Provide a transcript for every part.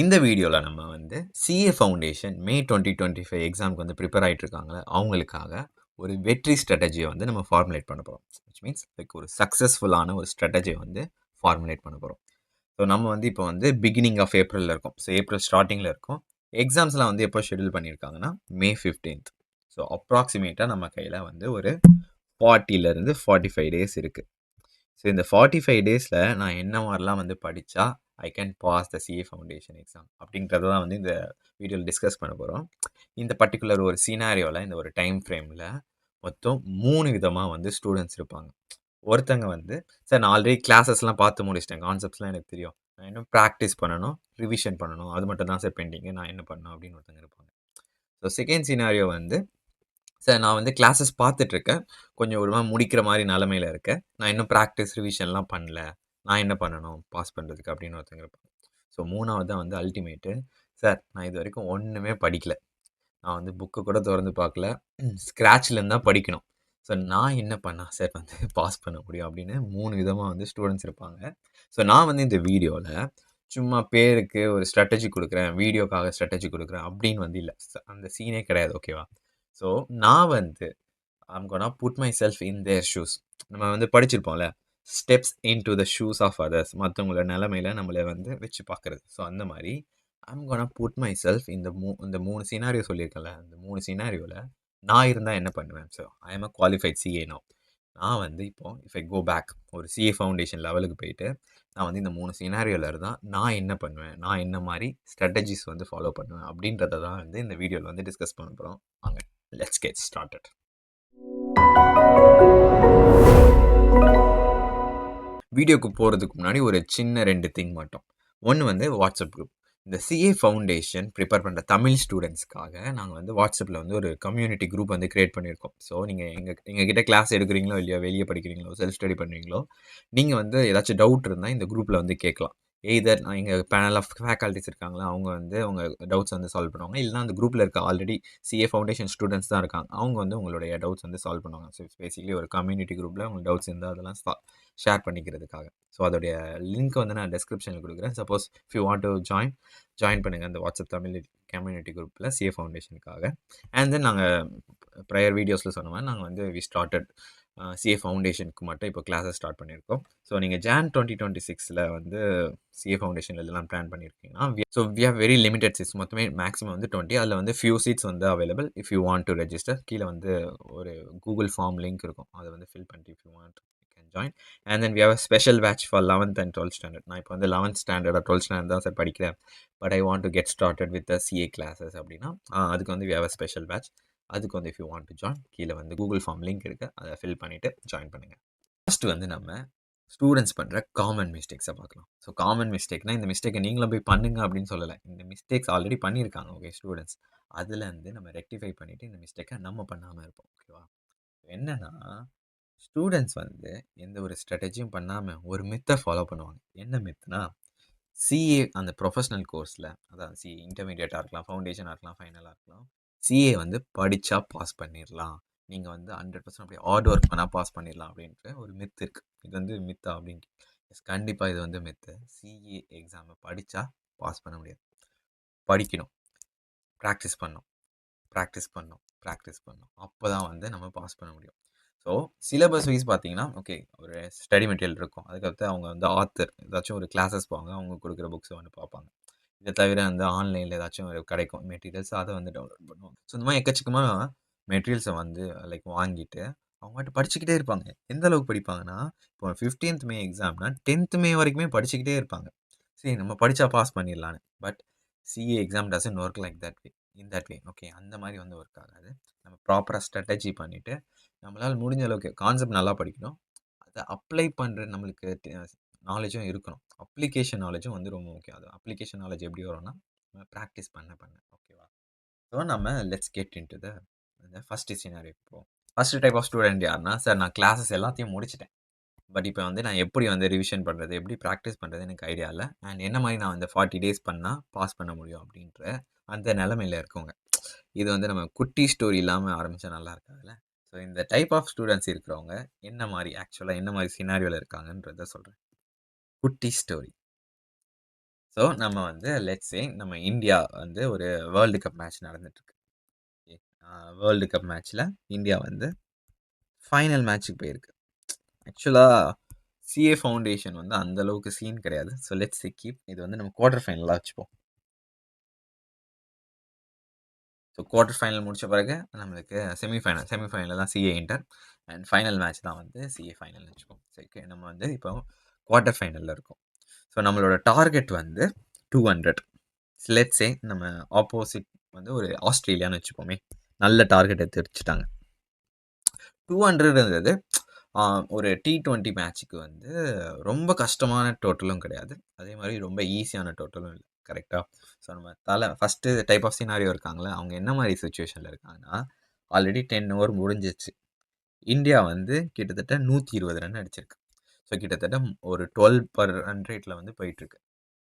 இந்த வீடியோல நம்ம வந்து சிஏ ஃபவுண்டேஷன் மே 2025 எக்ஸாம்க்கு வந்து ப்ரிப்பேர் ஆயிட்டு இருக்காங்கல்ல, அவங்களுக்காக ஒரு வெற்றி ஸ்ட்ராட்டஜிய வந்து நம்ம ஃபார்முலேட் பண்ண போறோம். விச் மீன்ஸ் லைக் ஒரு சக்சஸ்ஃபுல்லான ஒரு ஸ்ட்ராட்டஜிய வந்து ஃபார்முலேட் பண்ண போறோம். ஸோ நம்ம வந்து இப்போ வந்து பிகினிங் ஆஃப் ஏப்ரல்ல இருக்கோம். ஸோ ஏப்ரல் ஸ்டார்ட்டிங்ல இருக்கோம். எக்ஸாம்ஸ்லாம் வந்து எப்போ ஷெட்யூல் பண்ணியிருக்காங்கன்னா, மே 15th. ஸோ அப்ராக்ஸிமேட்டா நம்ம கையில வந்து ஒரு 40லேருந்து 45 டேஸ் இருக்கு. ஸோ இந்த 45 டேஸில் நான் என்ன மாதிரிலாம் வந்து படித்தா I can pass the CA foundation exam அப்படின்றத தான் வந்து இந்த வீடியோவில் டிஸ்கஸ் பண்ண போகிறோம். இந்த பர்டிகுலர் ஒரு சீனாரியோவில் இந்த ஒரு டைம் ஃப்ரேமில் மொத்தம் 3 விதமாக வந்து ஸ்டூடெண்ட்ஸ் இருப்பாங்க. ஒருத்தங்க வந்து சார் நான் ஆல்ரெடி கிளாஸஸ்லாம் பார்த்து முடிச்சிட்டேன், கான்செப்ட்ஸ்லாம் எனக்கு தெரியும், நான் இன்னும் ப்ராக்டிஸ் பண்ணணும், ரிவிஷன் பண்ணணும், அது மட்டும் தான் சார் பெண்டிங்கு, நான் என்ன பண்ணணும் அப்படின்னு ஒருத்தங்க இருப்பாங்க. ஸோ செகண்ட் சீனாரியோ வந்து சார் நான் வந்து கிளாஸஸ் பார்த்துட்ருக்கேன், கொஞ்சம் ஒரு முடிக்கிற மாதிரி நிலமையில இருக்கேன், நான் இன்னும் ப்ராக்டிஸ் ரிவிஷன்லாம் பண்ணல, நான் என்ன பண்ணணும் பாஸ் பண்ணுறதுக்கு அப்படின்னு ஒருத்தங்க இருப்பாங்க. ஸோ 3வது தான் வந்து அல்டிமேட்டு, சார் நான் இது வரைக்கும் ஒன்றுமே படிக்கல, நான் வந்து புக்கு கூட திறந்து பார்க்கல, ஸ்க்ராட்ச்லேருந்து தான் படிக்கணும், ஸோ நான் என்ன பண்ணால் சார் வந்து பாஸ் பண்ண முடியும் அப்படின்னு 3 விதமாக வந்து ஸ்டூடெண்ட்ஸ் இருப்பாங்க. ஸோ நான் வந்து இந்த வீடியோவில் சும்மா பேருக்கு ஒரு ஸ்ட்ராட்டஜி கொடுக்குறேன், வீடியோக்காக ஸ்ட்ராட்டஜி கொடுக்குறேன் அப்படின்னு வந்து இல்லை, அந்த சீனே கிடையாது. ஓகேவா? ஸோ நான் வந்து I'm gonna put myself in their shoes. நம்ம வந்து படிச்சிருப்போம்ல, steps into the shoes of others, மற்றவங்களோட நிலமையில நம்மளை வந்து வச்சு பார்க்குறது. ஸோ அந்த மாதிரி I'm gonna put myself இந்த 3 சினாரியோ சொல்லியிருக்கேன்ல, அந்த 3 சினாரியோவில் நான் இருந்தால் என்ன பண்ணுவேன். So I am a qualified CA no. நான் வந்து இப்போ இஃப் ஐ கோ பேக் ஒரு சிஏ ஃபவுண்டேஷன் லெவலுக்கு போயிட்டு நான் வந்து இந்த 3 சினாரியோவில் இருந்தால் நான் என்ன பண்ணுவேன், நான் என்ன மாதிரி ஸ்ட்ராட்டஜிஸ் வந்து ஃபாலோ பண்ணுவேன் அப்படின்றத தான் வந்து இந்த வீடியோவில் வந்து டிஸ்கஸ் பண்ண போகிறோம். வாங்க, லெட்ஸ் கெட் ஸ்டார்டட். வீடியோக்கு போகிறதுக்கு முன்னாடி ஒரு சின்ன 2 திங் மட்டும். ஒன்று வந்து வாட்ஸ்அப் குரூப். இந்த சிஏ ஃபவுண்டேஷன் ப்ரிப்பேர் பண்ணுற தமிழ் ஸ்டூடெண்ட்ஸ்க்காக நாங்கள் வந்து வாட்ஸ்அப்பில் வந்து ஒரு கம்யூனிட்டி குரூப் வந்து க்ரியேட் பண்ணியிருக்கோம். ஸோ நீங்கள் எங்ககிட்ட கிளாஸ் எடுக்கிறீங்களோ இல்லையோ, வெளியே படிக்கிறீங்களோ, செல்ஃப் ஸ்டடி பண்ணுறீங்களோ, நீங்கள் வந்து ஏதாச்சும் டவுட் இருந்தால் இந்த குரூப்பில் வந்து கேட்கலாம். எய்தர் எங்கள் பேனல் ஆஃப் ஃபேக்கல்ட்டிஸ் இருக்காங்களா, அவங்க வந்து அவங்க டவுட்ஸ் வந்து சால்வ் பண்ணுவாங்க. இல்லைனா அந்த குரூப்பில் இருக்க ஆல்ரெடி சிஏ ஃபவுண்டேஷன் ஸ்டூடெண்ட்ஸ் தான் இருக்காங்க, அவங்க வந்து உங்களுடைய டவுட்ஸ் வந்து சால்வ் பண்ணுவாங்க. ஸோ பேசிக்கலி ஒரு கம்யூனிட்டி குரூப்பில் உங்களுக்கு டவுட்ஸ் இருந்தால் அதெல்லாம் ஷேர் பண்ணிக்கிறதுக்காக. ஸோ அதோடைய லிங்க் வந்து நான் டிஸ்கிரிப்ஷனில் கொடுக்குறேன். Suppose if you want to join பண்ணுங்கள் அந்த வாட்ஸ்அப் தமிழ் கம்யூனிட்டி குரூப்பில் சிஏ ஃபவுண்டேஷனுக்காக. அண்ட் தென் நாங்கள் ப்ரையர் வீடியோஸில் சொன்ன மாதிரி நாங்கள் வந்து வி ஸ்டார்டட் சிஏ ஃபவுண்டேஷனுக்கு மட்டும் இப்போ கிளாஸஸ் ஸ்டார்ட் பண்ணியிருக்கோம். ஸோ நீங்கள் ஜான் 2026 வந்து சிஏ ஃபவுண்டேஷனில் இதெல்லாம் பிளான் பண்ணியிருக்கீங்கன்னா, so we have very limited seats. மொத்தமே மேக்ஸிமம் வந்து 20. அதில் வந்து ஃபியூ சீட்ஸ் வந்து available. If you want to register, கீழே வந்து ஒரு கூகுள் ஃபார்ம் லிங்க் இருக்கும், அதை வந்து ஃபில் பண்ணிட்டு if you want join. And then we have a special batch for 11th and 12th standard. நான் இப்போ வந்து 11th ஸ்டாண்டர்ட் 12th ஸ்டாண்டர்ட் தான் சார் படிக்கிறேன், but I want to get started with the CA classes அப்படின்னா அதுக்கு வந்து we have a special batch. அதுக்கு வந்து if you want to join, கீழே வந்து கூகுள் ஃபார்ம் லிங்க் இருக்குது, அதை ஃபில் பண்ணிவிட்டு ஜாயின் பண்ணுங்கள். ஃபர்ஸ்ட் வந்து நம்ம ஸ்டூடெண்ட்ஸ் பண்ணுற காமன் மிஸ்டேக்ஸை பார்க்கலாம். ஸோ காமன் மிஸ்டேக்னால் இந்த மிஸ்டேக்கை நீங்களும் போய் பண்ணுங்க அப்படின்னு சொல்லலை, இந்த மிஸ்டேக்ஸ் ஆல்ரெடி பண்ணியிருக்காங்க ஓகே ஸ்டூடெண்ட்ஸ், அதுலேருந்து நம்ம ரெக்டிஃபை பண்ணிவிட்டு இந்த மிஸ்டேக்கை நம்ம பண்ணாமல் இருப்போம். ஓகேவா? என்னன்னா ஸ்டூடெண்ட்ஸ் வந்து எந்த ஒரு ஸ்ட்ராட்டஜியும் பண்ணாமல் ஒரு மித்தை ஃபாலோ பண்ணுவாங்க. என்ன மித்னா, சிஏ அந்த ப்ரொஃபஷனல் கோர்ஸில், அதாவது சிஏ இன்டர்மீடியட்டாக இருக்கலாம், ஃபவுண்டேஷனாக இருக்கலாம், ஃபைனலாக இருக்கலாம், சிஏ வந்து படித்தா பாஸ் பண்ணிடலாம், நீங்கள் வந்து 100% அப்படியே ஹார்ட் ஒர்க் பண்ணால் பாஸ் பண்ணிடலாம் அப்படின்ற ஒரு மித் இருக்குது. இது வந்து மித்தா அப்படின்ட்டு? எஸ், கண்டிப்பாக இது வந்து மித்து. சிஏ எக்ஸாமை படித்தா பாஸ் பண்ண முடியாது. படிக்கணும், ப்ராக்டிஸ் பண்ணணும், ப்ராக்டிஸ் பண்ணணும், ப்ராக்டிஸ் பண்ணணும், அப்போ தான் வந்து நம்ம பாஸ் பண்ண முடியும். ஸோ சிலபஸ் வைஸ் பார்த்தீங்கன்னா, ஓகே ஒரு ஸ்டடி மெட்டீரியல் இருக்கும், அதுக்கடுத்து அவங்க வந்து ஆத்தர் ஏதாச்சும் ஒரு கிளாஸஸ் போவாங்க, அவங்க கொடுக்குற புக்ஸை வந்து பார்ப்பாங்க. இதை தவிர வந்து ஆன்லைனில் ஏதாச்சும் கிடைக்கும் மெட்டீரியல்ஸ், அதை வந்து டவுன்லோட் பண்ணுவாங்க. ஸோ இந்த மாதிரி எக்கச்சக்கமாக மெட்டீரியல்ஸை வந்து லைக் வாங்கிட்டு அவங்க மட்டும் படிச்சுக்கிட்டே இருப்பாங்க. எந்த அளவுக்கு படிப்பாங்கன்னா, இப்போ 15th மே எக்ஸாம்னா 10th மே வரைக்குமே படிச்சுக்கிட்டே இருப்பாங்க. சரி நம்ம படித்தா பாஸ் பண்ணிடலான்னு. But CA exam doesn't work like that way, in that way. Okay, அந்த மாதிரி வந்து ஒர்க் ஆகாது. நம்ம ப்ராப்பராக ஸ்ட்ராட்டஜி பண்ணிவிட்டு நம்மளால் முடிஞ்ச அளவுக்கு கான்செப்ட் நல்லா படிக்கணும், அதை அப்ளை பண்ணுற நம்மளுக்கு நாலேஜும் இருக்கணும். அப்ளிகேஷன் நாலேஜும் வந்து ரொம்ப முக்கியம். அது அப்ளிகேஷன் நாலேஜ் எப்படி வரும்னா, நம்ம ப்ராக்டிஸ் பண்ண ஓகேவா? ஸோ நம்ம let's get into the first சினாரியோக்கு போவோம். ஃபஸ்ட்டு டைப் ஆஃப் ஸ்டூடெண்ட் யாருன்னா, சார் நான் கிளாஸஸ் எல்லாத்தையும் முடிச்சிட்டேன், பட் இப்போ வந்து நான் எப்படி வந்து ரிவிஷன் பண்ணுறது, எப்படி ப்ராக்டிஸ் பண்ணுறது எனக்கு ஐடியா இல்லை, அண்ட் என்ன மாதிரி நான் வந்து 40 டேஸ் பண்ணால் பாஸ் பண்ண முடியும் அப்படின்ற அந்த நிலமையில் இருக்கவங்க. இது வந்து நம்ம குட்டி ஸ்டோரி இல்லாமல் ஆரம்பித்தா நல்லா இருக்காதுல்ல. ஸோ இந்த டைப் ஆஃப் ஸ்டூடெண்ட்ஸ் இருக்கிறவங்க என்ன மாதிரி ஆக்சுவலாக என்ன மாதிரி சினாரியோவில் இருக்காங்கன்றத சொல்கிறேன். குட்டி ஸ்டோரி. ஸோ நம்ம வந்து லெட்ஸ் சே நம்ம இந்தியா வந்து ஒரு வேர்ல்டு கப் மேட்ச் நடந்துட்டுருக்கு. ஓகே. வேர்ல்டு கப் மேட்ச்சில இந்தியா வந்து ஃபைனல் மேட்ச்சுக்கு போயிருக்கு. ஆக்சுவலா சிஏ ஃபவுண்டேஷன் வந்து அந்த அளவுக்கு சீன் கிடையாது. ஸோ லெட்ஸ் சே கீப் இது வந்து நம்ம குவார்ட்டர் ஃபைனலா வச்சுப்போம். ஸோ குவார்ட்டர் ஃபைனல் முடிச்ச பிறகு நம்மளுக்கு செமிஃபைனல் தான் CA inter and final match தான் வந்து சிஏ ஃபைனல்னு வச்சுப்போம். சரி நம்ம வந்து இப்போ குவார்ட்டர் ஃபைனலில் இருக்கோம். ஸோ நம்மளோட டார்கெட் வந்து 200. லெட்ஸ் சே நம்ம ஆப்போசிட் வந்து ஒரு ஆஸ்திரேலியான்னு வச்சுப்போமே. நல்ல டார்கெட் எடுத்து வச்சுட்டாங்க. 200ன்றது ஒரு T20 மேட்ச்சுக்கு வந்து ரொம்ப கஷ்டமான டோட்டலும் கிடையாது. அதே மாதிரி ரொம்ப ஈஸியான டோட்டலும் இல்ல. கரெக்ட்டா? ஸோ நம்ம ஃபர்ஸ்ட்டு டைப் ஆஃப் சினாரியோ இருக்காங்கல்ல, அவங்க என்ன மாரி சிச்சுவேஷன்ல இருக்காங்கன்னா, ஆல்ரெடி 10 ஓவர் முடிஞ்சிருச்சு. இந்தியா வந்து கிட்டத்தட்ட 120 ரன் அடிச்சிருக்கு. ஸோ கிட்டத்தட்ட ஒரு 12 பெர் ரன் ரேட்ல வந்து போயிட்டுருக்கு.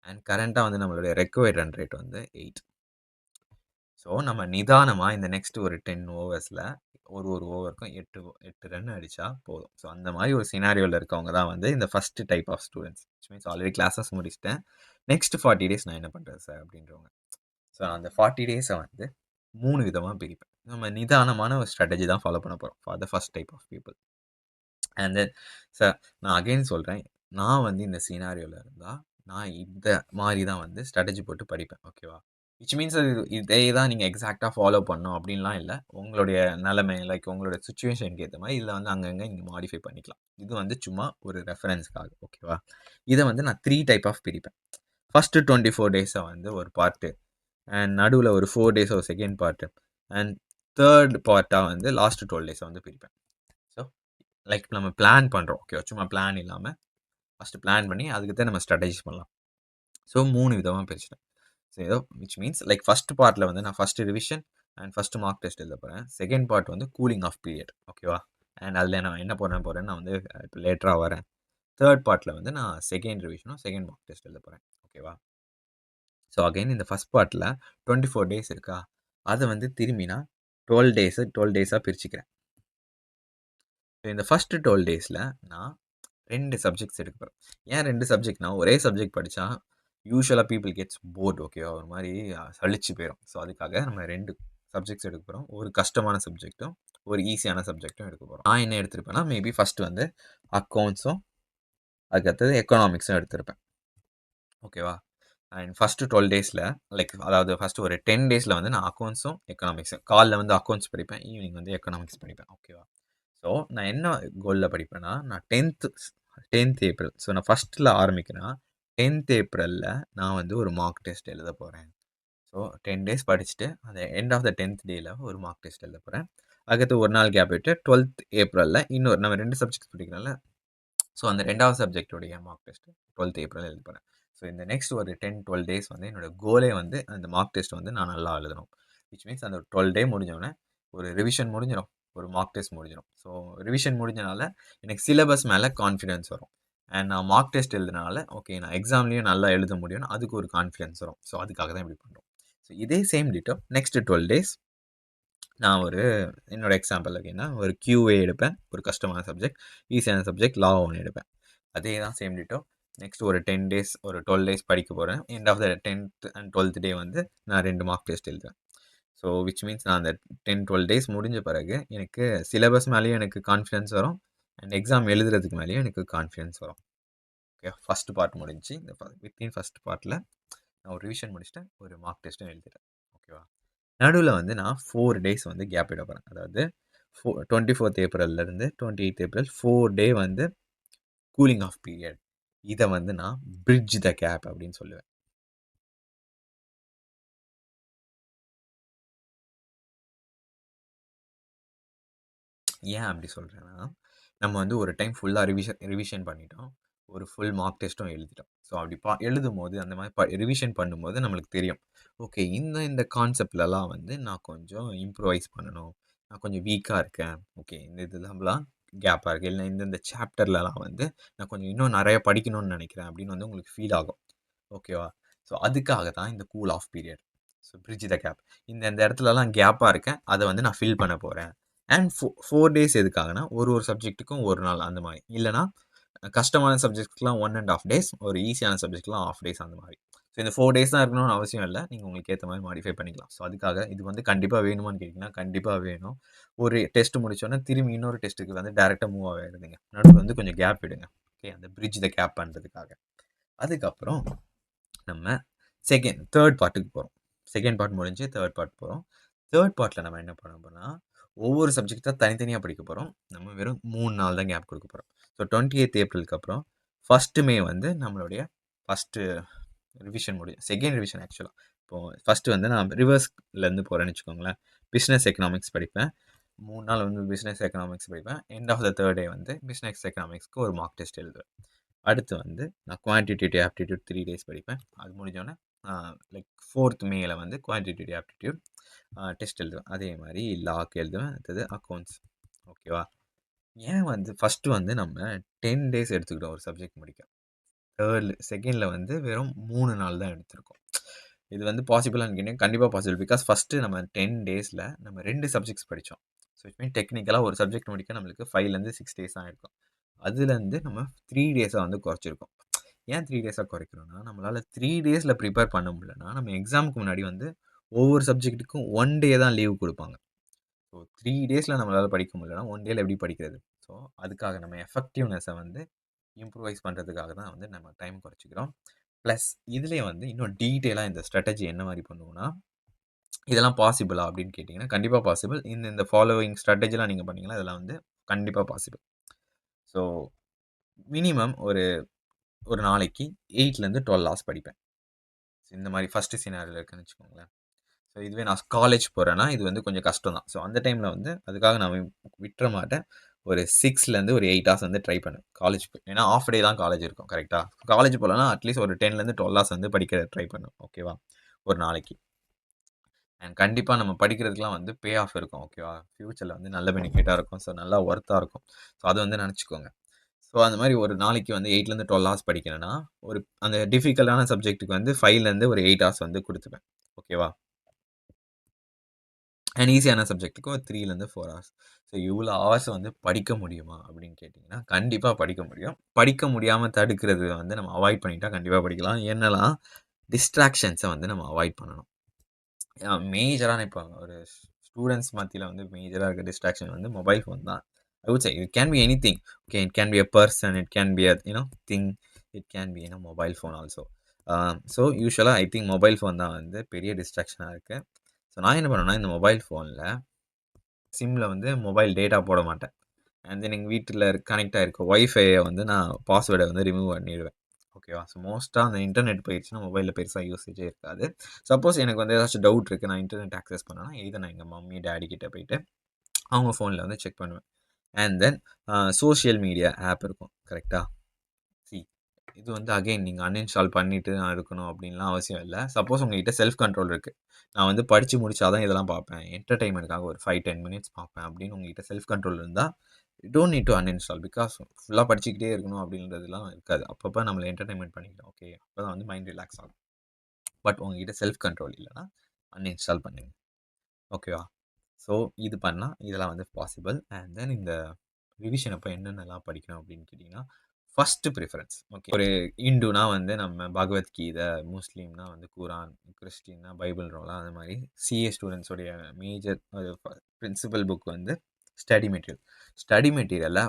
அண்ட் கரண்ட்டா வந்து நம்மளுடைய ரெக்வயர்ட் ரன் ரேட் வந்து 8. ஸோ நம்ம நிதானமா இந்த நெக்ஸ்ட் ஒரு 10 ஓவர்ஸ்ல ஒரு ஓவருக்கும் 8 ரன் அடிச்சா போதும். ஸோ அந்த மாதிரி ஒரு சினாரியோல இருக்கவங்க தான் வந்து இந்த first type of students. Which means already classes முடிச்சுட்டேன். நெக்ஸ்ட் 40 டேஸ் நான் என்ன பண்றது சார் அப்படின்றவங்க. ஸோ அந்த 40 டேஸை வந்து 3 விதமா பிரிப்பேன். நம்ம நிதானமான ஒரு ஸ்ட்ராட்டஜி தான் ஃபாலோ பண்ண போறோம் for the first type of people. And then sir நான் அகைன் சொல்றேன். நான் வந்து இந்த சினாரியோல இருந்தா நான் இந்த மாதிரி தான் வந்து ஸ்ட்ராட்டஜி போட்டு படிப்பேன். ஓகேவா? விச் மீன்ஸ் இதே தான் நீங்க எக்ஸாக்ட்டா ஃபாலோ பண்ணணும் அப்படின்லாம் இல்ல. உங்களுடைய நிலைமை லைக் உங்களோட சிச்சுவேஷனுக்கு ஏத்த மாரி இதில வந்து அங்கங்க நீங்க மாடிஃபை பண்ணிக்கலாம். இது வந்து சும்மா ஒரு ரெஃபரன்ஸ்க்காக. ஓகேவா? இத வந்து நான் 3 டைப் ஆஃப் பிரிப்பேன். ஃபர்ஸ்ட் 24 டேஸ வந்து ஒரு பார்ட்டு அண்ட் நடுவுல ஒரு 4 டேஸ் ஒரு செகண்ட் பார்ட்டு அண்ட் 3 பார்ட்டா வந்து லாஸ்ட் 12 டேஸ வந்து பிரிப்பேன். ஸோ லைக் நம்ம பிளான் பண்றோம். ஓகேவா? சும்மா பிளான் இல்லாம ஃபர்ஸ்ட் பிளான் பண்ணி அதுக்கு தான் நம்ம ஸ்ட்ராட்டஜிஸ் பண்ணலாம். ஸோ 3 விதமா பிரிச்சுட்டேன். ஸோ ஏதோ விச் மீன்ஸ் லைக் ஃபர்ஸ்ட் பார்ட்டில் வந்து நான் first revision and first mark test எழுத போகிறேன். செகண்ட் பார்ட் வந்து கூலிங் ஆஃப் பீரியட். ஓகேவா? அண்ட் அதில் நான் என்ன பண்ண போகிறேன்னு நான் வந்து இப்போ லேட்டராக வரேன். தேர்ட் பார்ட்டில் வந்து நான் செகண்ட் ரிவிஷனும் செகண்ட் மார்க் டெஸ்ட் எழுத போகிறேன். ஓகேவா? ஸோ அகைன் இந்த ஃபர்ஸ்ட் பார்ட்டில் 24 டேஸ் இருக்கா, அதை வந்து திரும்பி நான் 12 டேஸாக பிரிச்சுக்கிறேன். ஸோ இந்த ஃபர்ஸ்ட் 12 டேஸில் நான் 2 சப்ஜெக்ட்ஸ் எடுக்க போகிறேன். ஏன் 2 சப்ஜெக்ட்னா ஒரே சப்ஜெக்ட் படித்தா யூசுவலாக பீப்புள் கெட்ஸ் போர்ட். ஓகேவா? ஒரு மாதிரி சலிச்சு போயிடும். ஸோ அதுக்காக நம்ம 2 சப்ஜெக்ட்ஸ் எடுக்க போகிறோம். ஒரு கஷ்டமான சப்ஜெக்ட்டும் ஒரு ஈஸியான சப்ஜெக்ட்டும் எடுக்க போகிறோம். நான் என்ன எடுத்திருப்பேன்னா மேபி ஃபர்ஸ்ட் வந்து அக்கௌண்ட்ஸும் அதுக்கடுத்தது எக்கனாமிக்ஸும் எடுத்திருப்பேன். ஓகேவா? அண்ட் ஃபர்ஸ்ட் 12 டேஸில் லைக் அதாவது ஃபர்ஸ்ட் ஒரு 10 டேஸில் வந்து நான் அக்கௌண்ட்ஸும் எக்கனாமிக்ஸும் காலைல வந்து அக்கௌண்ட்ஸ் படிப்பேன், ஈவினிங் வந்து எக்கனாமிக்ஸ் படிப்பேன். ஓகேவா? ஸோ நான் என்ன கோலில் படிப்பேன்னா நான் 10th ஏப்ரல் ஸோ நான் ஃபஸ்ட்டில் ஆரம்பிக்கிறேன்னா 10th ஏப்ரலில் நான் வந்து ஒரு மார்க் டெஸ்ட் எழுத போகிறேன். ஸோ 10 டேஸ் படிச்சுட்டு அந்த எண்ட் ஆஃப் த 10th டேயில் ஒரு மார்க் டெஸ்ட் எழுத போகிறேன். அதுக்கடுத்து ஒரு நாள் கேப் விட்டு 12th ஏப்ரலில் இன்னொரு நம்ம 2 சப்ஜெக்ட் படிக்கிறோம்ல, ஸோ அந்த 2வது சப்ஜெக்டோடைய மார்க் டெஸ்ட் 12th ஏப்ரல் எழுத போகிறேன். ஸோ இந்த நெக்ஸ்ட் ஒரு 10-12 டேஸ் வந்து என்னோட கோலே வந்து அந்த மார்க் டெஸ்ட் வந்து நான் நல்லா எழுதணும். விச் மீன்ஸ் அந்த 12 டே முடிஞ்சோடனே ஒரு ரிவிஷன் முடிஞ்சிடும், ஒரு மார்க் டெஸ்ட் முடிஞ்சிடும். ஸோ ரிவிஷன் முடிஞ்சனால எனக்கு சிலபஸ் மேலே கான்ஃபிடன்ஸ் வரும். அண்ட் நான் மார்க் டெஸ்ட் எழுதுனால ஓகே நான் எக்ஸாம்லேயும் நல்லா எழுத முடியும்னு அதுக்கு ஒரு கான்ஃபிடன்ஸ் வரும். ஸோ அதுக்காக தான் இப்படி பண்ணுறோம். ஸோ இதே சேம் டிட்டோ நெக்ஸ்ட் 12 டேஸ் நான் ஒரு என்னோட எக்ஸாம்பிள் அப்படின்னா ஒரு QA எடுப்பேன். ஒரு கஷ்டமான சப்ஜெக்ட், ஈஸியான சப்ஜெக்ட் லா 1 எடுப்பேன். அதே தான் சேம் டிட்டோ நெக்ஸ்ட் ஒரு 10 டேஸ் ஒரு 12 டேஸ் படிக்க போகிறேன். End of the 10th and 12th day வந்து நான் 2 மார்க் டெஸ்ட் எழுதுவேன். ஸோ விச் மீன்ஸ் நான் அந்த 10-12 டேஸ் முடிஞ்ச பிறகு எனக்கு சிலபஸ் மேலேயும் எனக்கு கான்ஃபிடன்ஸ் வரும் அண்ட் எக்ஸாம் எழுதுறதுக்கு மேலேயும் எனக்கு கான்ஃபிடன்ஸ் வரும். ஓகே ஃபர்ஸ்ட் பார்ட் முடிஞ்சு இந்த வித்தின் ஃபர்ஸ்ட் பார்ட்டில் நான் ஒரு ரிவிஷன் முடிச்சுட்டேன், ஒரு மார்க் டெஸ்ட்டும் எழுதிட்டேன். ஓகேவா? நடுவில் வந்து நான் 4 டேஸ் வந்து கேப் விட போகிறேன். அதாவது 24th ஏப்ரல்லேருந்து 28th ஏப்ரல் 4 டே வந்து கூலிங் ஆஃப் பீரியட். இதை வந்து நான் பிரிட்ஜ் த கேப் அப்படின்னு சொல்லுவேன். ஏன் அப்படி சொல்கிறேன்னா, நம்ம வந்து ஒரு டைம் ஃபுல்லாக ரிவிஷன் பண்ணிட்டோம். ஒரு ஃபுல் மார்க் டெஸ்ட்டும் எழுதிட்டோம். ஸோ அப்படி எழுதும்போது அந்த மாதிரி ரிவிஷன் பண்ணும்போது நம்மளுக்கு தெரியும். ஓகே இந்த கான்செப்ட்லலாம் வந்து நான் கொஞ்சம் இம்ப்ரூவைஸ் பண்ணணும். நான் கொஞ்சம் வீக்காக இருக்கேன். ஓகே இந்த இதெல்லாம் கேப்பாக இருக்குது. இல்லை இந்த சாப்டர்லலாம் வந்து நான் கொஞ்சம் இன்னும் நிறைய படிக்கணும்னு நினைக்கிறேன் அப்படின்னு வந்து உங்களுக்கு ஃபீல் ஆகும். ஓகேவா? ஸோ அதுக்காக தான் இந்த cool off period. So bridge the gap. இந்த இடத்துலலாம் கேப்பாக இருக்கேன். அதை வந்து நான் ஃபில் பண்ண போகிறேன். அண்ட் 4 டேஸ் எதுக்காகனா ஒரு சப்ஜெக்ட்டுக்கும் ஒரு நாள் அந்த மாதிரி. இல்லைனா கஷ்டமான சப்ஜெக்ட்ஸ்க்குலாம் 1 1/2 டேஸ், ஒரு ஈஸியான சப்ஜெக்ட்லாம் 1/2 டேஸ் அந்த மாதிரி. ஸோ இந்த 4 டேஸ் தான் இருக்கணும்னு அவசியம் இல்ல. நீங்க உங்களுக்கு ஏத்த மாரி மாடிஃபை பண்ணிக்கலாம். ஸோ அதுக்காக இது வந்து கண்டிப்பா வேணுமான்னு கேட்டீங்கன்னா, கண்டிப்பா வேணும். ஒரு டெஸ்ட் முடிச்சோனே திரும்பி இன்னொரு டெஸ்ட்டுக்கு வந்து டைரக்ட்டா மூவ் ஆயிறாதீங்க. நடுவுல வந்து கொஞ்சம் கேப் விடுங்க. ஓகே. அந்த பிரிட்ஜ் த கேப் பண்றதுக்காக. அதுக்கப்புறம் நம்ம 3 பார்ட்டுக்கு போறோம். 2ண்ட் பார்ட் முடிஞ்சு 3 பார்ட் போறோம். 3 பார்ட்ல நம்ம என்ன பண்ண போறோம்னா, ஒவ்வொரு சப்ஜெக்ட்டா தனித்தனியா படிக்க போறோம். நம்ம வெறும் 3 நாள் தான் கேப் குடுக்க போறோம். ஸோ 28த் ஏப்ரலுக்கு அப்புறம் 1 மே வந்து நம்மளுடைய 1 ரிவிஷன் முடியும். 2ண்ட் ரிவிஷன் ஆக்சுவலா. இப்போ 1 வந்து நான் ரிவர்ஸ்லேருந்து போறேன்னு வச்சுக்கோங்களேன். பிசினஸ் எக்கனாமிக்ஸ் படிப்பேன். 3 நாள் வந்து பிசினஸ் எக்கனாமிக்ஸ் படிப்பேன். எண்ட் ஆஃப் த 3 டே வந்து பிசினஸ் எக்கனாமிக்ஸ்க்கு ஒரு மார்க் டெஸ்ட் எழுதுவேன். அடுத்து வந்து நான் குவான்டிடேட்டிவ் ஆப்டிட்யூட் 3 டேஸ் படிப்பேன். அது முடிஞ்சோனே லைக் 4த் மேல வந்து குவான்டிடேட்டிவ் ஆப்டிட்யூட் டெஸ்ட் எழுதுவேன். அதே மாரி லாக்கு எழுதுவேன். அடுத்தது அக்கவுண்ட்ஸ். ஓகேவா? ஏன் வந்து ஃபர்ஸ்ட் வந்து நம்ம 10 டேஸ் எடுத்துக்கிட்டோம் ஒரு சப்ஜெக்ட் முடிக்க. 2ண்ட்ல வந்து வெறும் 3 நாள் தான் எடுத்திருக்கோம். இது வந்து பாசிபிளான்னு கேட்டீங்கன்னா, கண்டிப்பா பாசிபிள். பிகாஸ் ஃபர்ஸ்ட் நம்ம 10 டேஸ்ல நம்ம 2 சப்ஜெக்ட்ஸ் படிச்சோம். ஸோ இட் மீன் டெக்னிக்கலா ஒரு சப்ஜெக்ட் முடிக்க நம்மளுக்கு 5லேருந்து 6 டேஸ் ஆயிருக்கும். அதுலேருந்து நம்ம 3 டேஸா வந்து குறைச்சிருக்கோம். ஏன் 3 டேஸா குறைக்கிறோம்னா, நம்மளால 3 டேஸ்ல ப்ரிப்பேர் பண்ண முடியலன்னா, நம்ம எக்ஸாம்க்கு முன்னாடி வந்து ஒவ்வொரு சப்ஜெக்ட்டுக்கும் 1 டே தான் லீவ் குடுப்பாங்க. ஸோ 3 டேஸ்ல நம்மளால படிக்க முடியலன்னா, 1 டேல எப்படி படிக்கிறது? ஸோ அதுக்காக நம்ம எஃபெக்டிவ்னஸ வந்து இம்ப்ரூவைஸ் பண்றதுக்காக தான் வந்து நம்ம டைம் குறைச்சுக்கிறோம். பிளஸ் இதுலயே வந்து இன்னும் டீட்டெயிலா இந்த ஸ்ட்ராட்டஜி என்ன மாரி பண்ணுவோம்னா, இதெல்லாம் பாசிபிளா அப்படின்னு கேட்டீங்கன்னா, கண்டிப்பா பாசிபிள். இந்த ஃபாலோவிங் ஸ்ட்ராட்டஜிலாம் நீங்க பண்ணீங்கன்னா, இதெல்லாம் வந்து கண்டிப்பா பாசிபிள். ஸோ மினிமம் ஒரு ஒரு நாளைக்கு 8லேருந்து 12 ஹார்ஸ் படிப்பேன். இந்த மாரி ஃபர்ஸ்ட் சினாரியோல இருக்குன்னு வச்சுக்கோங்களேன். ஸோ இதுவே நான் காலேஜ் போறேன்னா, இது வந்து கொஞ்சம் கஷ்டம் தான். ஸோ அந்த டைம்ல வந்து அதுக்காக நான் விட்டுற மாட்டேன். ஒரு 6லேருந்து ஒரு 8 ஹார்ஸ் வந்து ட்ரை பண்ணுவேன். காலேஜ் ஏன்னா ஹால்ஃப் டே தான் காலேஜ் இருக்கும். கரெக்ட்டா? காலேஜ் போலன்னா அட்லீஸ்ட் ஒரு 10லேருந்து 12 ஹார்ஸ் வந்து படிக்க ட்ரை பண்ணுவேன். ஓகேவா? ஒரு நாளைக்கு. அண்ட் கண்டிப்பா நம்ம படிக்கிறதுக்குலாம் வந்து பே ஆஃப் இருக்கும். ஓகேவா? ஃபியூச்சர்ல வந்து நல்ல பெனிஃபிட்டா இருக்கும். ஸோ நல்லா ஒர்த்தா இருக்கும். ஸோ அத வந்து நெனச்சுக்கோங்க. ஸோ அந்த மாரி ஒரு நாளைக்கு வந்து 8லேருந்து 12 ஹார்ஸ் படிக்கிறேன்னா, ஒரு அந்த டிஃபிகல்ட்டான சப்ஜெக்ட்டுக்கு வந்து 5லேருந்து ஒரு 8 ஹார்ஸ் வந்து குடுத்துப்பேன். ஓகேவா? அண்ட் ஈஸியான சப்ஜெக்ட்டுக்கு ஒரு 3லேருந்து 4 ஹார்ஸ். ஸோ இவ்வளோ ஹவர்ஸ் வந்து படிக்க முடியுமா? அப்படின்னு கேட்டீங்கன்னா, கண்டிப்பா படிக்க முடியும். படிக்க முடியாம தடுக்கிறது வந்து நம்ம அவாய்ட் பண்ணிட்டா கண்டிப்பா படிக்கலாம். என்னலாம் டிஸ்ட்ராக்ஷன்ஸ வந்து நம்ம அவாய்ட் பண்ணணும். மேஜரான இப்போ ஒரு ஸ்டூடண்ட்ஸ் மத்தியில வந்து மேஜரா இருக்க டிஸ்ட்ராக்ஷன் வந்து மொபைல் ஃபோன் தான். I would say it can be anything. Okay, it can be a person, it can be a thing, it can be mobile phone also. So யூசுவலா ஐ திங்க் மொபைல் ஃபோன் தான் வந்து பெரிய டிஸ்ட்ராக்ஷனா இருக்கு. So நான் என்ன பண்ணுவேன்னா, இந்த மொபைல் ஃபோன்ல சிம்ல வந்து மொபைல் டேட்டா போட மாட்டேன். அண்ட் தென் எங்க வீட்ல கனெக்ட் ஆயிருக்க ஒய்ஃபைய வந்து நான் பாஸ்வேர்ட வந்து ரிமூவ் பண்ணிடுவேன். ஓகேவா? ஸோ மோஸ்ட்டா அந்த இன்டர்நெட் போயிருச்சுன்னா மொபைல்ல பெருசா யூசேஜே இருக்காது. சப்போஸ் எனக்கு வந்து ஏதாச்சும் டவுட் இருக்கு. நான் இன்டர்நெட் ஆக்சஸ் பண்ணேன்னா, எய்தர் நான் எங்க மம்மி, டாடி கிட்ட போயிட்டு அவங்க ஃபோன்ல வந்து செக் பண்ணுவேன். And then social media app இருக்கும். கரெக்ட்டா? சி இது வந்து அகைன் நீங்க அன்இன்ஸ்டால் பண்ணிட்டு நான் இருக்கணும் அப்டின்லாம் அவசியம் இல்ல. சப்போஸ் உங்ககிட்ட செல்ஃப் கண்ட்ரோல் இருக்கு. நான் வந்து படிச்சு முடிச்சா தான் இதெல்லாம் பார்ப்பேன். என்டர்டெயின்மென்ட்க்காக ஒரு 5, 10 மினிட்ஸ் பார்ப்பேன் அப்டின்னு உங்ககிட்ட செல்ஃப் கண்ட்ரோல் இருந்தா, you don't need to uninstall. Because ஃபுல்லா படிச்சுக்கிட்டே இருக்கணும் அப்டின்றதுலாம் இருக்காது. அப்பப்ப நம்மள என்டர்டெயின்மென்ட் பண்ணிக்கலாம். ஓகே. அப்பதான் வந்து மைண்ட் ரிலாக்ஸ் ஆகும். பட் உங்ககிட்ட செல்ஃப் கண்ட்ரோல் இல்லன்னா, அன்இன்ஸ்டால் பண்ணுங்க. ஓகேவா? ஸோ இது பண்ணா இதெல்லாம் வந்து பாசிபிள். அண்ட் தென் இந்த ரிவிஷன் அப்ப என்னென்னலாம் படிக்கணும் அப்படின்னு கேட்டீங்கன்னா, ஃபர்ஸ்ட் ப்ரிஃபரன்ஸ். ஓகே. ஒரு இந்துனா வந்து நம்ம பகவத்கீதை, முஸ்லீம்னா வந்து குரான், கிறிஸ்டின்னா பைபிள் ரோலா அந்த மாரி சிஏ ஸ்டூடண்ட்ஸ் உடைய மேஜர் பிரின்சிபல் புக் வந்து ஸ்டடி மெட்டீரியல். ஸ்டடி மெட்டீரியல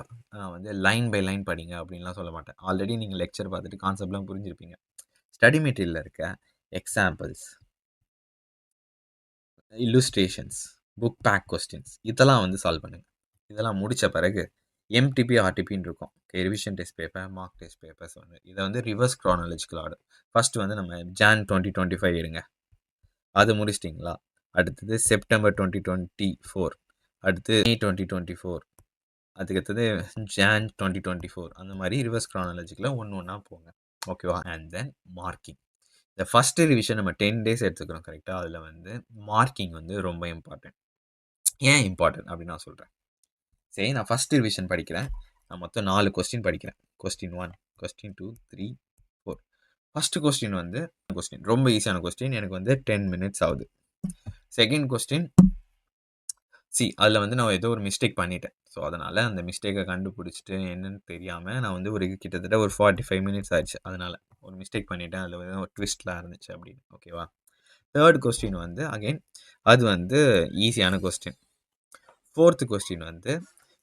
வந்து லைன் பை லைன் படிங்க அப்படின்லாம் சொல்ல மாட்டேன். ஆல்ரெடி நீங்க லெக்சர் பார்த்துட்டு கான்செப்ட்லாம் புரிஞ்சிருப்பீங்க. ஸ்டடி மெட்டீரியல்ல இருக்க examples, illustrations, book back questions இதெல்லாம் வந்து சால்வ் பண்ணுங்க. இதெல்லாம் முடிச்ச பிறகு எம்டிபி, ஆர்டிபின்னு இருக்கும். Okay, revision test paper, mark test papers வந்து இதை வந்து ரிவர்ஸ் குரானாலஜிக்கல் ஆர்டர். ஃபர்ஸ்ட் வந்து நம்ம ஜான் 2025 எடுங்க. அது முடிச்சிட்டிங்களா? அடுத்தது செப்டம்பர் 2024, அடுத்து மே 2024, அதுக்கடுத்தது ஜான் 2024 அந்த மாதிரி ரிவர்ஸ் குரானாலஜிக்கல ஒன்று ஒன்றா போங்க. ஓகேவா? And then marking. இந்த ஃபர்ஸ்ட் ரிவிஷன் நம்ம 10 டேஸ் எடுத்துக்கிறோம். கரெக்ட்டா? அதில வந்து மார்க்கிங் வந்து ரொம்ப இம்பார்ட்டன்ட். ஏன் இம்பார்ட்டன்ட் அப்படின்னு நான் சொல்றேன். சரி, நான் ஃபர்ஸ்ட் ரிவிஷன் படிக்கிறேன். நான் மொத்தம் 4 கொஸ்டின் படிக்கிறேன். Question 1, question 2, 3, 4. ஃபர்ஸ்ட் கொஸ்டின் வந்து ரொம்ப ஈஸியான கொஸ்டின். எனக்கு வந்து 10 மினிட்ஸ் ஆகுது. செகண்ட் கொஸ்டின் அதில வந்து நான் ஏதோ ஒரு மிஸ்டேக் பண்ணிட்டேன். ஸோ அதனால அந்த மிஸ்டேக்க கண்டுபிடிச்சுட்டு என்னன்னு தெரியாம நான் வந்து ஒரு கிட்டத்தட்ட ஒரு 45 மினிட்ஸ் ஆயிடுச்சு அதனால. ஒரு மிஸ்டேக் பண்ணிட்டேன். அதில வந்து ஒரு ட்விஸ்ட்லாம் இருந்துச்சு அப்படின்னு. ஓகேவா? 3 கொஸ்டின் வந்து அகைன் அது வந்து ஈஸியான கொஸ்டின். 4த் கொஸ்டின் வந்து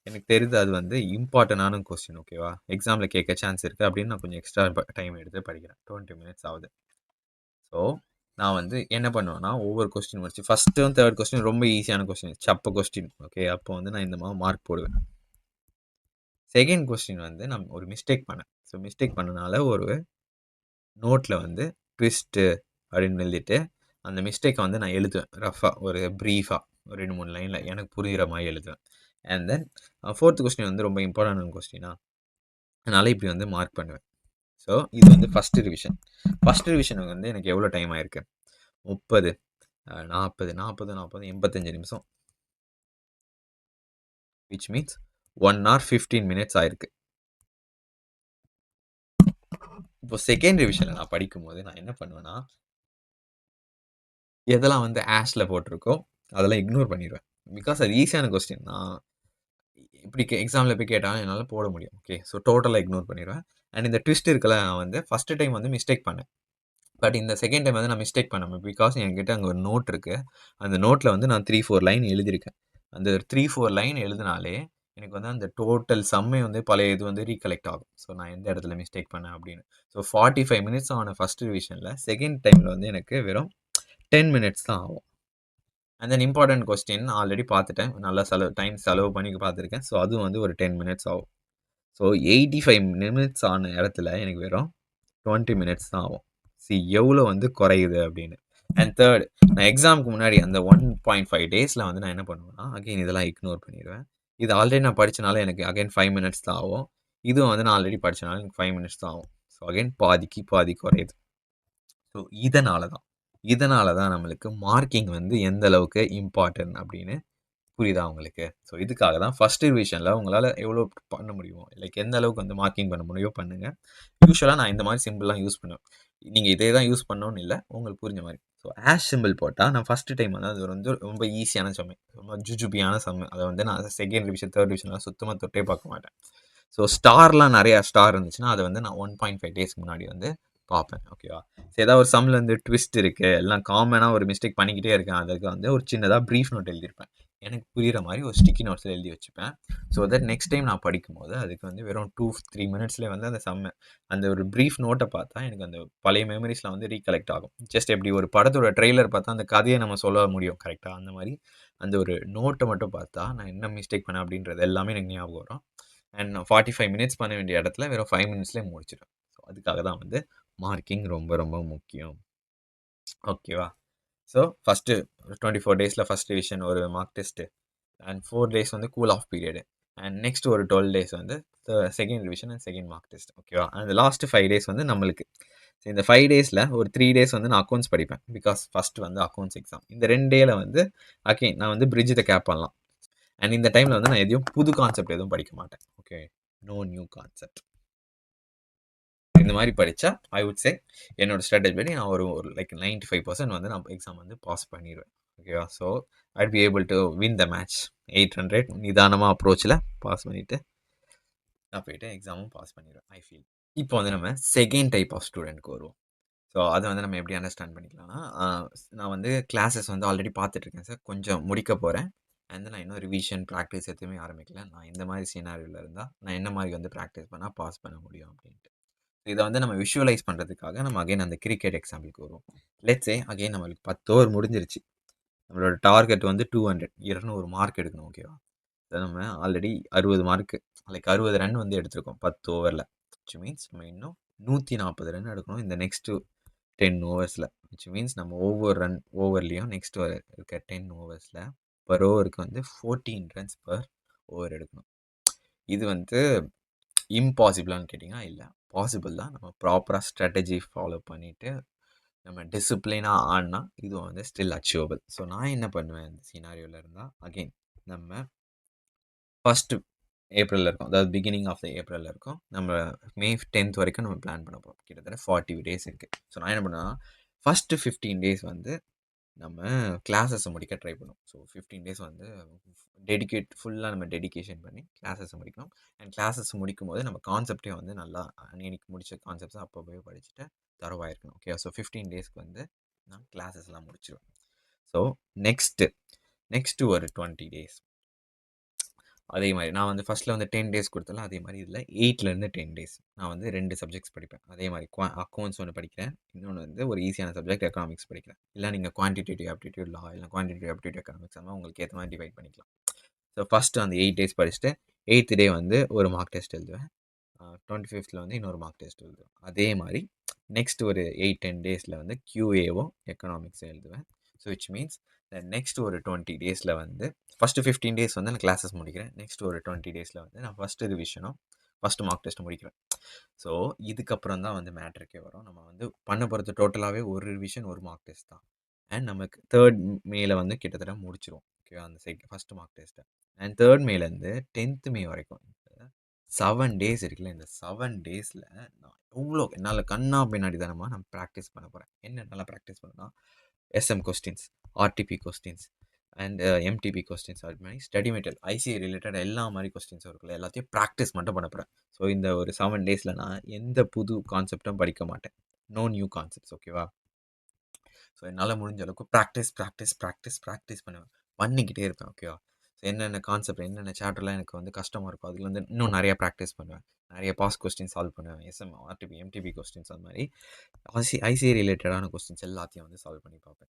எனக்கு தெரியுது அது வந்து இம்பார்ட்டன்டான கொஸ்டின். ஓகேவா? எக்ஸாம்ல கேட்க சான்ஸ் இருக்கு அப்படின்னு நான் கொஞ்சம் எக்ஸ்ட்ரா டைம் எடுத்து படிக்கிறேன். 20 மினிட்ஸ் ஆகுது. ஸோ, நான் வந்து என்ன பண்ணுவேன்னா, ஒவ்வொரு கொஸ்டின் முடிச்சு ஃபர்ஸ்ட்டும் 3 கொஸ்டின் ரொம்ப ஈஸியான கொஸ்டின். சப்ப கொஸ்டின். ஓகே. அப்போ வந்து நான் இந்த மாதிரி மார்க் போடுவேன். செகண்ட் கொஸ்டின் வந்து நான் ஒரு மிஸ்டேக் பண்ணேன். ஸோ, மிஸ்டேக் பண்ணனால ஒரு நோட்ல வந்து ட்விஸ்ட்டு அப்படின்னு எழுதிட்டு, அந்த மிஸ்டேக்க வந்து நான் எழுதுவேன். ரஃப்பா ஒரு பிரீஃபா ஒரு 2, 3 லைன்ல எனக்கு புரியிற மாரி எழுதுவேன். அண்ட் தென் 4த் கொஸ்டின் வந்து ரொம்ப இம்பார்ட்டன்டான கொஸ்டினா, அதனால இப்படி வந்து மார்க் பண்ணுவேன். ஸோ, இது வந்து ஃபர்ஸ்ட் ரிவிஷன். ஃபர்ஸ்ட் ரிவிஷனுக்கு வந்து எனக்கு எவ்வளோ டைம் ஆயிருக்கு? 30, 40, 40, 40, 85 நிமிஷம். விச் மீன்ஸ் 1 ஹவர் 15 மினிட்ஸ் ஆயிருக்கு. இப்போ செகண்ட் ரிவிஷன்ல நான் படிக்கும்போது நான் என்ன பண்ணுவேன்னா, எதெல்லாம் வந்து ஆஷ்ல போட்டிருக்கோ, அதெல்லாம் இக்னோர் பண்ணிருவேன். பிகாஸ் அது ஈஸியான கொஸ்டின். நான் இப்படி எக்ஸாம்ல போய் கேட்டாலும் என்னால போட முடியும். ஓகே. ஸோ டோட்டலா இக்னோர் பண்ணிருவேன். அண்ட் இந்த ட்விஸ்ட் இருக்குல்ல, நான் வந்து ஃபர்ஸ்ட் டைம் வந்து மிஸ்டேக் பண்ணேன். பட் இந்த செகண்ட் டைம் வந்து நான் மிஸ்டேக் பண்ணாம பிகாஸ் என்கிட்ட அங்க ஒரு நோட் இருக்கு. அந்த நோட்ல வந்து நான் 3, 4 லைன் எழுதியிருக்கேன். அந்த 3, 4 லைன் எழுதினாலே, எனக்கு வந்து அந்த டோட்டல் சம்மே வந்து பழைய இது வந்து ரீகலெக்ட் ஆகும். ஸோ நான் எந்த இடத்துல மிஸ்டேக் பண்ணேன் அப்படின்னு. ஸோ 45 மினிட்ஸ் ஆன ஃபர்ஸ்ட் ரிவிஷன்ல, செகண்ட் டைம்ல வந்து எனக்கு வெறும் 10 மினிட்ஸ் தான் ஆகும். And then important question already பார்த்துட்டேன். நல்லா டைம் செலவு பண்ணி பார்த்துருக்கேன். ஸோ அதுவும் வந்து ஒரு 10 மினிட்ஸ் ஆகும். ஸோ 85 நிமிட்ஸ் ஆன இடத்துல எனக்கு வெறும் 20 மினிட்ஸ் தான் ஆகும். எவ்வளோ வந்து குறையுது அப்படின்னு. அண்ட் தேர்ட், நான் எக்ஸாமுக்கு முன்னாடி அந்த 1.5 டேஸில் வந்து நான் என்ன பண்ணுவேன்னா, அகைன் இதெல்லாம் இக்னோர் பண்ணிடுவேன். இது ஆல்ரெடி நான் படித்தனால எனக்கு அகைன் 5 மினிட்ஸ் தான் ஆகும். இதுவும் வந்து நான் ஆல்ரெடி படித்தனால எனக்கு 5 மினிட்ஸ் தான் ஆகும். ஸோ அகைன் பாதிக்கு பாதி குறையுது. ஸோ இதனால தான் நம்மளுக்கு மார்க்கிங் வந்து எந்த அளவுக்கு இம்பார்ட்டன்ட் அப்படின்னு புரியுதா உங்களுக்கு? ஸோ இதுக்காக தான் ஃபர்ஸ்ட் ரிவிஷன்ல உங்களால எவ்வளோ பண்ண முடியுமோ, லைக் எந்த அளவுக்கு வந்து மார்க்கிங் பண்ண முடியுமோ பண்ணுங்க. யூசுவலா நான் இந்த மாரி சிம்பிள்லாம் யூஸ் பண்ணுவேன். நீங்க இதே தான் யூஸ் பண்ணணும்னு இல்ல. உங்களுக்கு புரிஞ்ச மாரி. ஸோ சிம்பிள் போட்டா நான் ஃபர்ஸ்ட் டைம் வந்து அது வந்து ரொம்ப ஈஸியான சம். ரொம்ப ஜுஜுபியான சம். அத வந்து நான் செகண்ட் ரிவிஷன், தேர்ட் ரிவிஷன்லாம் சுத்தமா தொட்டே பார்க்க மாட்டேன். ஸோ ஸ்டார்லாம் நெறைய ஸ்டார் இருந்துச்சுன்னா, அத வந்து நான் 1.5 டேஸ்க்கு முன்னாடி வந்து பார்ப்பேன். ஓகேவா? ஏதாவது ஒரு சம்ல வந்து ட்விஸ்ட் இருக்கு. எல்லாம் காமனா ஒரு மிஸ்டேக் பண்ணிக்கிட்டே இருக்கேன். அதுக்கு வந்து ஒரு சின்னதா பிரீஃப் நோட் எழுதியிருப்பேன். எனக்கு புரியிற மாரி ஒரு ஸ்டிக்கி நோட்ஸ்ல எழுதி வச்சுப்பேன். ஸோ தட் நெக்ஸ்ட் டைம் நான் படிக்கும்போது அதுக்கு வந்து வெறும் 2, 3 மினிட்ஸ்லயே வந்து அந்த அந்த ஒரு பிரீஃப் நோட்ட பார்த்தா எனக்கு அந்த பழைய மெமரீஸ்லாம் வந்து ரீகலெக்ட் ஆகும். ஜஸ்ட் எப்படி ஒரு படத்தோட ட்ரெய்லர் பார்த்தா அந்த கதைய நம்ம சொல்ல முடியும் கரெக்ட்டா? அந்த மாரி அந்த ஒரு நோட்ட மட்டும் பார்த்தா நான் என்ன மிஸ்டேக் பண்ணேன் அப்படின்றது எல்லாமே எனக்கு ஞாபகம் வரும். அண்ட் நான் 45 மினிட்ஸ் பண்ண வேண்டிய இடத்துல வெறும் 5 மினிட்ஸ்லயே முடிச்சுருவேன். ஸோ அதுக்காக தான் வந்து மார்க்கிங் ரொம்ப ரொம்ப முக்கியம். ஓகேவா? ஸோ ஃபர்ஸ்ட்டு 24 டேஸில ஃபர்ஸ்ட் ரிவிஷன் ஒரு மார்க் டெஸ்ட்டு. அண்ட் 4 டேஸ் வந்து cool off period. And next ஒரு 12 டேஸ் வந்து second revision and second mark test. ஓகேவா? அண்ட் லாஸ்ட் 5 டேஸ் வந்து நம்மளுக்கு. ஸோ இந்த 5 டேஸில் ஒரு 3 டேஸ் வந்து நான் அக்கவுண்ட்ஸ் படிப்பேன். பிகாஸ் ஃபர்ஸ்ட் வந்து அக்கவுண்ட்ஸ் எக்ஸாம். இந்த 2 டேல வந்து அகைன் நான் வந்து பிரிட்ஜ் த கேப் பண்ணலாம். அண்ட் இந்த டைமில் வந்து நான் எதையும் புது கான்செப்ட் எதுவும் படிக்க மாட்டேன். ஓகே. No new concept. இந்த மாதிரி படித்தா ஐ வுட் சே என்னோட ஸ்ட்ராட்டஜி படி நான் ஒரு லைக் 95% வந்து நான் எக்ஸாம் வந்து பாஸ் பண்ணிடுவேன். ஓகேவா? So IIT be able to win the match 800 நிதானமாக அப்ரோச்சில் பாஸ் பண்ணிவிட்டு நான் போயிட்டு எக்ஸாமும் பாஸ் பண்ணிடுவேன் ஐ ஃபீல். இப்போ வந்து நம்ம செகண்ட் டைப் ஆஃப் ஸ்டூடெண்ட்க்கு வருவோம். ஸோ அதை வந்து நம்ம எப்படி அண்டர்ஸ்டாண்ட் பண்ணிக்கலாம்னா, நான் வந்து கிளாஸஸ் வந்து ஆல்ரெடி பார்த்துட்ருக்கேன் சார். கொஞ்சம் முடிக்க போகிறேன். அண்ட் நான் இன்னும் ரிவிஷன், ப்ராக்டிஸ் எதுவுமே ஆரம்பிக்கல. நான் இந்த மாதிரி சினாரியோவில் இருந்தால் நான் என்ன மாதிரி வந்து ப்ராக்டிஸ் பண்ணால் பாஸ் பண்ண முடியும் அப்படின்ட்டு. இதை வந்து நம்ம விஷுவலைஸ் பண்ணுறதுக்காக நம்ம அகைன் அந்த கிரிக்கெட் எக்ஸாம்பிளுக்கு வருவோம். லெட்ஸ் சே அகைன் நம்மளுக்கு 10 ஓவர் முடிஞ்சிருச்சு. நம்மளோட டார்கெட் வந்து 200 மார்க் எடுக்கணும். ஓகேவா? இதை நம்ம ஆல்ரெடி 60 மார்க்கு லைக் 60 ரன் வந்து எடுத்திருக்கோம் 10 ஓவரில். விச் மீன்ஸ் நம்ம இன்னும் 140 ரன் எடுக்கணும் இந்த நெக்ஸ்ட்டு 10 ஓவர்ஸில். விச் மீன்ஸ் நம்ம ஒவ்வொரு ஓவர்லேயும் நெக்ஸ்ட் இருக்க 10 ஓவர்ஸில் பர் ஓவருக்கு வந்து 14 ரன்ஸ் பர் ஓவர் எடுக்கணும். இது வந்து இம்பாசிபிளான்னு கேட்டிங்கன்னா இல்லை, பாசிபிள் தான். நம்ம ப்ராப்பராக ஸ்ட்ராட்டஜி ஃபாலோ பண்ணிவிட்டு நம்ம டிசிப்ளினாக ஆடினா இது வந்து ஸ்டில் அச்சீவபிள். ஸோ நான் என்ன பண்ணுவேன் இந்த சினாரியோவில் இருந்தால் அகெயின் நம்ம ஃபஸ்ட்டு ஏப்ரலில் இருக்கும், அதாவது பிகினிங் ஆஃப் த ஏப்ரலில் இருக்கும். நம்ம மே 10th வரைக்கும் நம்ம பிளான் பண்ண போகிறோம். கிட்டத்தட்ட 40 டேஸ் இருக்குது. ஸோ நான் என்ன பண்ணுவேன்னா ஃபஸ்ட்டு 15 டேஸ் வந்து நம்ம கிளாஸஸை முடிக்க ட்ரை பண்ணணும். ஸோ 15 டேஸ் வந்து ஃபுல்லாக நம்ம டெடிகேஷன் பண்ணி கிளாஸஸை முடிக்கணும். அண்ட் கிளாஸஸ் முடிக்கும்போது நம்ம கான்செப்டையும் வந்து நல்லா அன்னைக்கு முடிச்ச கான்செப்ட்ஸை அப்போவே படிச்சுட்டு தரோவா இருக்கணும். ஓகே, ஸோ 15 டேஸ்க்கு வந்து நான் கிளாஸஸ்லாம் முடிச்சிருவேன். ஸோ நெக்ஸ்ட்டு ஒரு 20 டேஸ் அதே மாதிரி நான் வந்து ஃபஸ்ட்டில் வந்து 10 டேஸ் கொடுத்தல, அதே மாதிரி இதில் 8லேருந்து 10 டேஸ் நான் வந்து 2 சப்ஜெக்ட்ஸ் படிப்பேன். அதே மாதிரி அக்கௌண்ட்ஸ் ஒன்று படிக்கிறேன், இன்னொன்று வந்து ஒரு ஈஸியான சப்ஜெக்ட் எக்கனாமிக்ஸ் படிக்கிறேன். இல்லை நீங்கள் குவான்டிடேட்டிவ் ஆப்டிடியூட் லா இல்லை குவான்டிடேட்டிவ் ஆப்டிடியூட் எக்கனாமிக்ஸ் அந்த மாதிரி உங்களுக்கு ஏற்ற மாதிரி டிவைட் பண்ணிக்கலாம். ஸோ ஃபஸ்ட்டு அந்த 8 டேஸ் படிச்சுட்டு 8th டே வந்து ஒரு மார்க் டெஸ்ட் எழுதுவேன். 25th வந்து இன்னொரு மார்க் டெஸ்ட் எழுதுவேன். அதே மாதிரி நெக்ஸ்ட் ஒரு 8-10 டேஸில் வந்து QAவும் எக்கனாமிக்ஸும் எழுதுவேன். ஸோ விச் மீன்ஸ் நெக்ஸ்ட் ஒரு 20 டேஸில் வந்து ஃபஸ்ட்டு 15 டேஸ் வந்து நான் கிளாஸஸ் முடிக்கிறேன். நெக்ஸ்ட் ஒரு 20 டேஸில் வந்து நான் ஃபஸ்ட்டு ரிவிஷனும் ஃபஸ்ட்டு மார்க் டெஸ்ட்டும் முடிக்கிறேன். ஸோ இதுக்கப்புறம் தான் வந்து மேட்ருக்கே வரும். நம்ம வந்து பண்ண போகிறது டோட்டலாகவே ஒரு ரிவிஷன் ஒரு மார்க் டெஸ்ட் தான். அண்ட் நமக்கு 3rd மேல வந்து கிட்டத்தட்ட முடிச்சிருவோம். ஓகேவா, அந்த ஃபஸ்ட்டு மார்க் டெஸ்ட்டை. அண்ட் 3rd மேலேருந்து 10th மே வரைக்கும் 7 டேஸ் இருக்குல்ல, இந்த 7 டேஸில் நான் எவ்வளோ என்னால் கண்ணா பின்னாடி தானமா நான் ப்ராக்டிஸ் பண்ண போகிறேன். என்ன நல்லா ப்ராக்டிஸ் பண்ணேன்னா SM questions, RTP questions and MTP questions, அது மாதிரி ஸ்டடி மெட்டீரியல் ஐசிஐ ரிலேட்டட் எல்லா மாதிரி கொஸ்டின்ஸும் இருக்குல்ல, எல்லாத்தையும் ப்ராக்டிஸ் மட்டும் பண்ண போகிறேன். ஸோ இந்த ஒரு 7 டேஸில் நான் எந்த புது கான்செப்டும் படிக்க மாட்டேன். No new concepts. ஓகேவா. ஸோ என்னால் முடிஞ்ச அளவுக்கு ப்ராக்டிஸ் பண்ணுவேன், பண்ணிக்கிட்டே இருப்பேன். ஓகேவா. ஸோ என்னென்ன கான்செப்ட் என்னென்ன சாப்டர்லாம் எனக்கு வந்து கஷ்டமாக இருக்கும் அதில் வந்து இன்னும் நிறையா ப்ராக்டிஸ் பண்ணுவேன். நிறைய பாஸ் கொஸ்டின் சால்வ் பண்ணுவேன். எஸ்எம் ஆர்டிபி எம்டிபி கொஸ்டின்ஸ் அந்த மாதிரி ஐசிஐ ரிலேட்டடான கொஸ்டின்ஸ் எல்லாத்தையும் வந்து சால்வ் பண்ணி பார்ப்பேன்.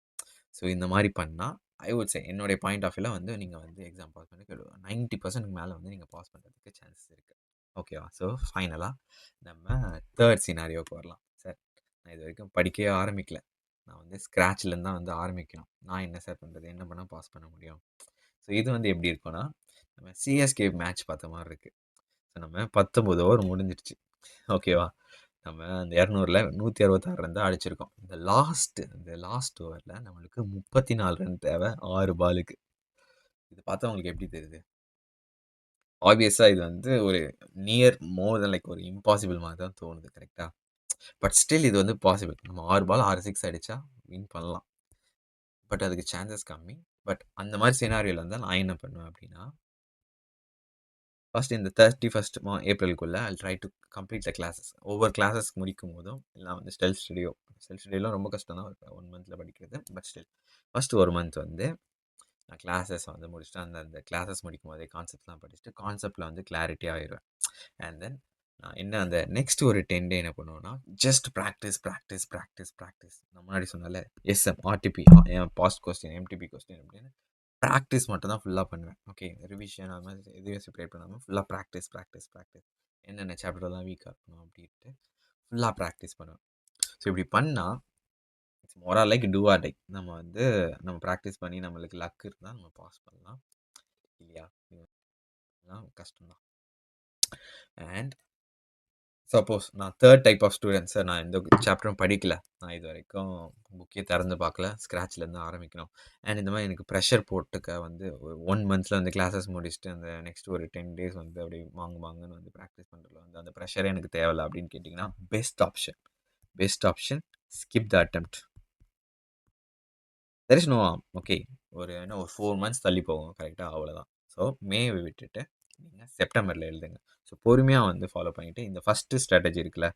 ஸோ இந்த மாதிரி பண்ணால் ஐ வுட் சே என்னுடைய பாயிண்ட் ஆஃப் வியூவில் வந்து நீங்கள் வந்து எக்ஸாம் பாஸ் பண்ணி 90% மேலே வந்து நீங்கள் பாஸ் பண்ணுறதுக்கு சான்சஸ் இருக்குது. ஓகேவா. ஸோ ஃபைனலாக நம்ம 3rd சினாரியோவுக்கு வரலாம். சார், நான் இது வரைக்கும் படிக்கவே ஆரம்பிக்கல, நான் வந்து ஸ்க்ராட்ச்லேருந்து தான் வந்து ஆரம்பிக்கணும், நான் என்ன சார் பண்ணுறது, என்ன பண்ணால் பாஸ் பண்ண முடியும்? ஸோ இது வந்து எப்படி இருக்கும்னா, நம்ம சிஎஸ்கே மேட்ச் பார்த்த மாதிரி இருக்குது. ஸோ நம்ம 19 ஓவர் முடிஞ்சிருச்சு. ஓகேவா. நம்ம அந்த 200ல் 166 ரன் தான் அடிச்சிருக்கோம். இந்த லாஸ்ட் ஓவரில் நம்மளுக்கு 34 ரன் தேவை 6 பாலுக்கு. இது பார்த்தா உங்களுக்கு எப்படி தெரியுது? ஆப்வியஸாக இது வந்து ஒரு மோர் தென் லைக் ஒரு இம்பாசிபிள் மாதிரி தான் தோணுது. கரெக்டாக. பட் ஸ்டில் இது வந்து பாசிபிள். நம்ம 6 பால் 6 சிக்ஸ் அடித்தா வின் பண்ணலாம். பட் அதுக்கு சான்சஸ் கம்மி. பட் அந்த மாதிரி சினாரியோவில் இருந்தால் நான் என்ன பண்ணுவேன் அப்படின்னா, ஃபர்ஸ்ட் இந்த 31st ஏப்ரலுக்குள்ளே I try to complete the classes. ஒவ்வொரு கிளாஸஸ் முடிக்கும் போதும் எல்லாம் வந்து செல்ஃப் ஸ்டடியோலாம் ரொம்ப கஷ்டம் தான் 1 மந்தில் படிக்கிறது. பட் ஸ்டில் ஃபஸ்ட்டு 1 மந்த் வந்து நான் கிளாஸஸ் வந்து முடிச்சுட்டு அந்த கிளாஸஸ் முடிக்கும் போதே கான்செப்ட்லாம் படிச்சுட்டு கான்செப்டில் வந்து கிளாரிட்டி ஆகிடுவேன். அண்ட் தென் நான் என்ன அந்த நெக்ஸ்ட் ஒரு 10 டே என்ன பண்ணுவேன்னா, ஜஸ்ட் ப்ராக்டிஸ். நான் முன்னாடி சொன்னால SM RTP past question MTP question அப்படின்னு ப்ராக்டிஸ் மட்டும் தான் ஃபுல்லாக பண்ணுவேன். ஓகே, ரிவிஷன் அது மாதிரி எதுவும் செப்பரேட் பண்ணாமல் ஃபுல்லாக ப்ராக்டிஸ். என்னென்ன சாப்டர்லாம் வீக்காக இருக்கணும் அப்படின்ட்டு ஃபுல்லாக ப்ராக்டிஸ் பண்ணுவேன். ஸோ இப்படி பண்ணால் it's more or like do or die. நம்ம ப்ராக்டிஸ் பண்ணி நம்மளுக்கு லக் இருந்தால் நம்ம பாஸ் பண்ணலாம், இல்லையா இதெல்லாம் கஷ்டம்தான். அண்ட் சப்போஸ் நான் 3rd type of students, sir நான் எந்த சாப்டரும் படிக்கல, நான் இது வரைக்கும் புக்கே திறந்து பார்க்கல, ஸ்க்ராட்ச்லேருந்து ஆரம்பிக்கணும், அண்ட் இந்த மாதிரி எனக்கு ப்ரெஷர் போட்டுக்க வந்து ஒரு 1 மந்தில் வந்து கிளாஸஸ் முடிச்சுட்டு அந்த நெக்ஸ்ட் ஒரு 10 டேஸ் வந்து அப்படியே வாங்குன்னு வந்து ப்ராக்டிஸ் பண்ணுறதுல வந்து அந்த ப்ரெஷரே எனக்கு தேவையில்லை அப்படின்னு கேட்டிங்கன்னா, best option skip the attempt. There is no okay. ஒரு 4 மந்த்ஸ் தள்ளி போகும் கரெக்டாக, அவ்வளோதான். ஸோ மேவை விட்டுட்டு நீங்கள் செப்டம்பரில் எழுதுங்க. ஸோ பொறுமையாக வந்து ஃபாலோ பண்ணிவிட்டு இந்த ஃபஸ்ட்டு ஸ்ட்ராட்டஜி இருக்குல்ல,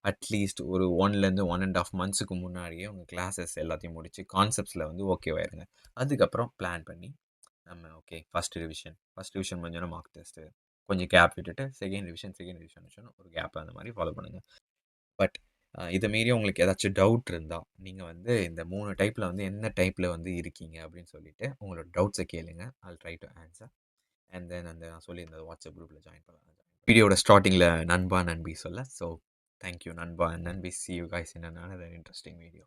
அட்லீஸ்ட் ஒரு 1லேருந்து 1.5 மந்த்ஸுக்கு முன்னாடியே உங்கள் கிளாஸஸ் எல்லாத்தையும் முடித்து கான்செப்ட்ஸில் வந்து ஓகேவாயிருங்க. அதுக்கப்புறம் பிளான் பண்ணி நம்ம ஓகே ஃபஸ்ட் ரிவிஷன் முடிஞ்சோன்னா மார்க் டெஸ்ட்டு, கொஞ்சம் கேப் விட்டுட்டு செகண்ட் ரிவிஷன் ஒரு கேப் அந்த மாதிரி ஃபாலோ பண்ணுங்கள். பட் இதை மீறி உங்களுக்கு ஏதாச்சும் டவுட் இருந்தால் நீங்கள் வந்து இந்த 3 டைப்பில் வந்து என்ன டைப்பில் வந்து இருக்கீங்க அப்படின்னு சொல்லிட்டு உங்களோட டவுட்ஸை கேளுங்க. I'll try to answer. And then அந்த நான் சொல்லியிருந்த வாட்ஸ்அப் குரூப்பில் ஜாயின் பண்ணலாம். வீடியோட ஸ்டார்டிங்கில் நண்பா நண்பி சொல்ல. ஸோ தேங்க்யூ நண்பா and நண்பி. See you guys in another interesting video.